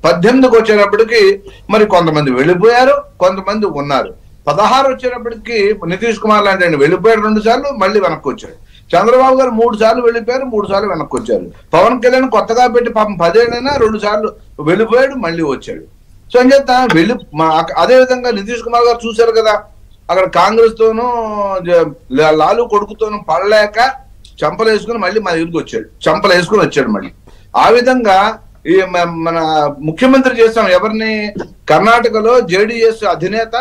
18కి వచ్చేటప్పటికి మరి కొంతమంది వెళ్ళిపోయారు, కొంతమంది ఉన్నారు. 16 వచ్చేటప్పటికి నితీష్ కుమార్ లాంటి ఆయన వెళ్ళిపోయారు 2 సార్లు, మళ్ళీ వెనక్కి వచ్చాడు. చంద్రబాబు గారు 3 సార్లు వెళ్ళిపోయారు, 3 సార్లు వెనక్కి వచ్చారు. పవన్ కళ్యాణ్ కొత్తగా పెట్టి పాపం 10 ఏళ్ళైనా 2 సార్లు వెళ్ళిపోయాడు, మళ్ళీ వచ్చాడు. సో అని చెప్తా అదే విధంగా నితీష్ కుమార్ గారు చూశారు కదా, అక్కడ కాంగ్రెస్ తోనూ లాలు కొడుకుతోనూ పడలేక చంపలు వేసుకుని మళ్ళీ మా దగ్గరికి వచ్చాడు, చంపలు వేసుకుని వచ్చాడు మళ్ళీ. ఆ విధంగా ఈ మన ముఖ్యమంత్రి చేస్తాం ఎవరిని, కర్ణాటకలో జేడీఎస్ అధినేత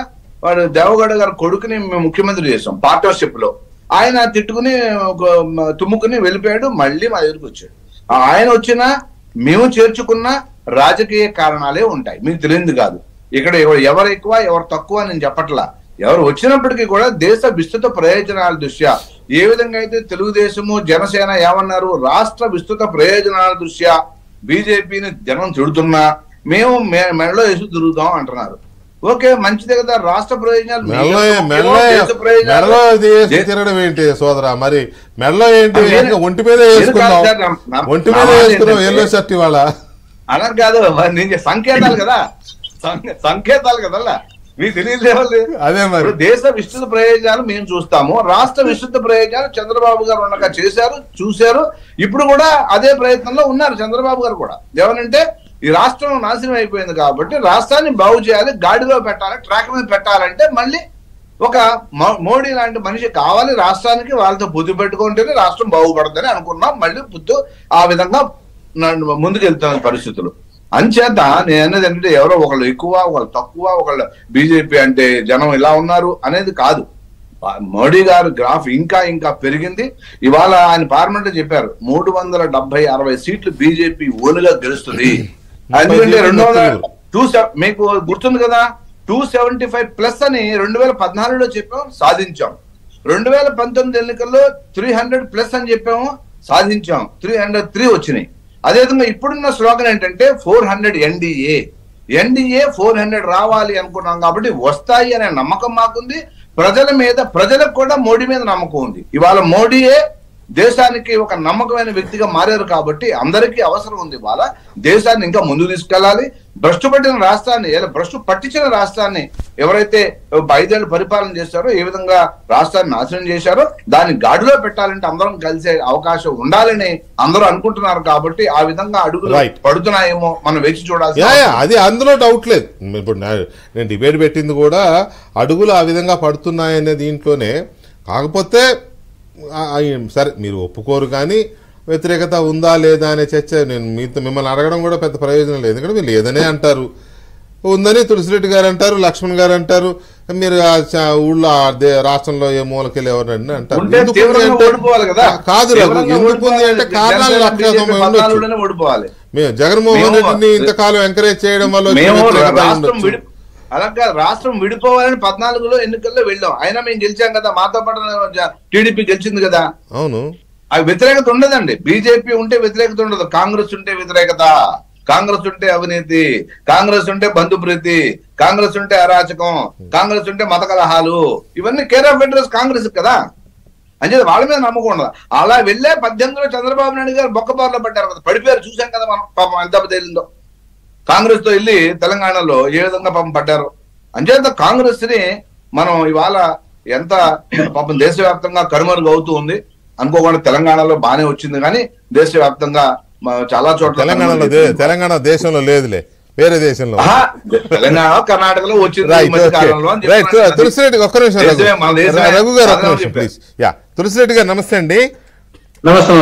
వాడు దేవగౌడ గారి కొడుకుని మేము ముఖ్యమంత్రి చేసాం పార్ట్నర్షిప్ లో. ఆయన తిట్టుకుని తుమ్ముకుని వెళ్ళిపోయాడు, మళ్ళీ మా దగ్గరికి వచ్చాడు. ఆయన వచ్చినా మేము చేర్చుకున్న రాజకీయ కారణాలే ఉంటాయి, మీకు తెలియదు కాదు. ఇక్కడ ఎవరు ఎక్కువ ఎవరు తక్కువ నేను చెప్పట్లా. ఎవరు వచ్చినప్పటికీ కూడా దేశ విస్తృత ప్రయోజనాల దృష్ట్యా ఏ విధంగా అయితే తెలుగుదేశము జనసేన ఏమన్నారు, రాష్ట్ర విస్తృత ప్రయోజనాల దృష్ట్యా బీజేపీని జనం తిడుతున్నా మేము మెడలో వేసి తిరుగుతాం అంటున్నారు. ఓకే, మంచిదే కదా, రాష్ట్ర ప్రయోజనాలు తిరగడం ఏంటి సోదరా, మరి మెడలో ఏంటి, ఒంటి మీద వేసుకున్నాం, ఒంటి మీద వేసుకున్నాం ఎల్లో షర్ట్ ఇవాళ అలా కాదు, నేను సంకేతాలు కదా, సంకేతాలు కదా, మీకు తెలియదు. అదే మరి దేశ విస్తృత ప్రయోజనాలు మేము చూస్తాము, రాష్ట్ర విస్తృత ప్రయోజనాలు చంద్రబాబు గారు ఉండగా చేశారు, చూశారు. ఇప్పుడు కూడా అదే ప్రయత్నంలో ఉన్నారు చంద్రబాబు గారు కూడా. ఏమనంటే ఈ రాష్ట్రం నాశనం అయిపోయింది కాబట్టి రాష్ట్రాన్ని బాగు చేయాలి, గాడిలో పెట్టాలి, ట్రాక్ మీద పెట్టాలంటే మళ్ళీ ఒక మోడీ లాంటి మనిషి కావాలి రాష్ట్రానికి, వాళ్ళతో పొద్దు పెట్టుకుంటేనే రాష్ట్రం బాగుపడుతుందని అనుకున్నాం. మళ్ళీ పొద్దు ఆ విధంగా ముందుకు వెళ్తున్న పరిస్థితులు. అంచేత నేను అనేది ఏంటంటే ఎవరో ఒకళ్ళు ఎక్కువ ఒకళ్ళు తక్కువ, ఒకళ్ళు బీజేపీ అంటే జనం ఇలా ఉన్నారు అనేది కాదు. మోడీ గారు గ్రాఫ్ ఇంకా ఇంకా పెరిగింది. ఇవాళ ఆయన పార్లమెంట్ లో చెప్పారు 370-60 సీట్లు బీజేపీ ఓనుగా గెలుస్తుంది. ఎందుకంటే 200 మీకు గుర్తుంది కదా, 275+ అని 2014లో చెప్పాము, సాధించాం. 2019 ఎన్నికల్లో 300+ అని చెప్పాము, సాధించాం. 303 వచ్చినాయి. అదేవిధంగా ఇప్పుడున్న స్లోగన్ ఏంటంటే 400 ఎన్డీఏ 400 రావాలి అనుకున్నాం కాబట్టి వస్తాయి అనే నమ్మకం మాకుంది. ప్రజలకు కూడా మోడీ మీద నమ్మకం ఉంది. ఇవాళ మోడీయే దేశానికి ఒక నమ్మకమైన వ్యక్తిగా మారారు కాబట్టి అందరికీ అవసరం ఉంది. ఇవాళ దేశాన్ని ఇంకా ముందుకు తీసుకెళ్లాలి. భ్రష్టు పట్టించిన రాష్ట్రాన్ని ఎవరైతే 5 ఏళ్ళు పరిపాలన చేశారో, ఏ విధంగా రాష్ట్రాన్ని నాశనం చేశారో దాన్ని గాడిలో పెట్టాలంటే అందరం కలిసే అవకాశం ఉండాలని అందరూ అనుకుంటున్నారు. కాబట్టి ఆ విధంగా అడుగులు పడుతున్నాయేమో మనం వేచి చూడాలి. అది అందులో డౌట్ లేదు. ఇప్పుడు నేను డిబేట్ పెట్టింది కూడా అడుగులు ఆ విధంగా పడుతున్నాయనే దీంట్లోనే. కాకపోతే సరే మీరు ఒప్పుకోరు కానీ వ్యతిరేకత ఉందా లేదా అనే చర్చ నేను మిమ్మల్ని అడగడం కూడా పెద్ద ప్రయోజనం లేదు. ఎందుకంటే మీరు లేదనే అంటారు, ఉందని తులసిరెడ్డి గారు అంటారు, లక్ష్మణ్ గారు అంటారు, మీరు ఊళ్ళో రాష్ట్రంలో ఏ మూలకెళ్ళి ఎవరని అంటారు. కాదు ఎందుకు ఉంది అంటే కారణాలు మేము జగన్మోహన్ రెడ్డిని ఇంతకాలం ఎంకరేజ్ చేయడం వల్ల అలాగే రాష్ట్రం విడిపోవాలని 14లో ఎన్నికల్లో వెళ్ళాం. అయినా మేము గెలిచాం కదా, మాతో పాటు టీడీపీ గెలిచింది కదా. అవును, ఆ వ్యతిరేకత ఉండదండి. బీజేపీ ఉంటే వ్యతిరేకత ఉండదు, కాంగ్రెస్ ఉంటే వ్యతిరేకత, కాంగ్రెస్ ఉంటే అవినీతి, కాంగ్రెస్ ఉంటే బంధుప్రీతి, కాంగ్రెస్ ఉంటే అరాచకం, కాంగ్రెస్ ఉంటే మత కలహాలు, ఇవన్నీ కేర్ ఆఫ్ అడ్రస్ కాంగ్రెస్ కదా. అంటే వాళ్ళ మీద నమ్మకం ఉండదు. అలా వెళ్ళే 18లో చంద్రబాబు నాయుడు గారు బొక్కబారులో పడ్డారు కదా, పడిపోయారు. చూసాం కదా మనం, పాపం ఎంత తేలిందో. కాంగ్రెస్ తో వెళ్ళి తెలంగాణలో ఏ విధంగా పాపం పడ్డారు. అంచేత కాంగ్రెస్ ని మనం ఇవాళ ఎంత పాపం దేశవ్యాప్తంగా కనుమరుగు అవుతూ ఉంది. అనుకోకుండా తెలంగాణలో బానే వచ్చింది కానీ దేశవ్యాప్తంగా చాలా చోట్ల, తెలంగాణ దేశంలో లేదులే, వేరే దేశంలో, తెలంగాణ కర్ణాటకలో వచ్చింది. తులసిరెడ్డి ఒక్క నిమిషం, రఘు గారు ఒక్క నిమిషం ప్లీజ్. తులసిరెడ్డి గారు నమస్తే అండి. నమస్తే.